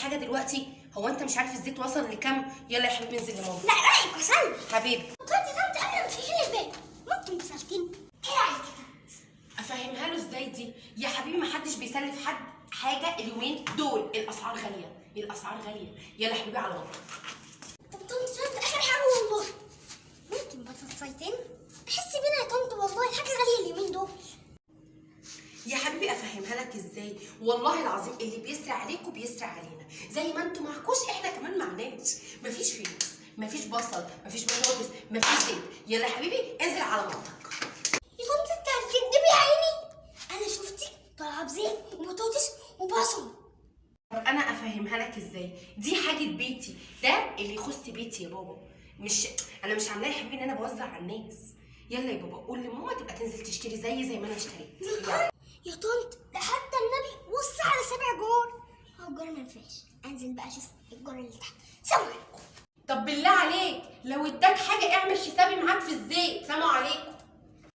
حاجه دلوقتي؟ هو انت مش عارف الزيت وصل لكام؟ يلا يا حبيبي انزل لماما. لا رايك وصل حبيبي طنط قبل ما تقفلي الباب ممكن تسلتيني؟ ايه رايك يا طنط؟ افهمها له ازاي دي؟ يا حبيبي ما حدش بيسلف حد حاجه اليومين دول، الاسعار غاليه، الاسعار غاليه. يلا يا حبيبي على ماما. طب طنط طنط اخر حاجه والله ممكن بطاطسيتين؟ تحسي بينا يا طنط والله الحاجه غاليه اليومين دول. يا حبيبي افهمها لك ازاي؟ والله العظيم اللي بيسرع عليكم بيسرع علينا، زي ما انتوا معكوش احنا كمان معناش. مفيش فلوس، مفيش بصل، مفيش بطاطس، مفيش زيت. يلا يا حبيبي انزل على مامتك. يا طنط انت هتكدبي يا عيني، انا شفتك طالعه بزيت وبطاطس وبصل. طب انا افهمها لك ازاي؟ دي حاجه بيتي، ده اللي يخص بيتي يا بابا. مش انا مش عاملاه يا حبيبي ان انا بوزع على الناس. يلا يا بابا قول لماما تبقى تنزل تشتري زي ما انا اشتريت. يلا. يا طنط ده حتى النبي وصى على 7 جار. هو الجار ما ينفعش، انزل بقى اشوف الجار اللي تحت. سلام عليكم. طب بالله عليك لو اداك حاجه اعمل حسابي معاك في الزيت. سلام عليكم.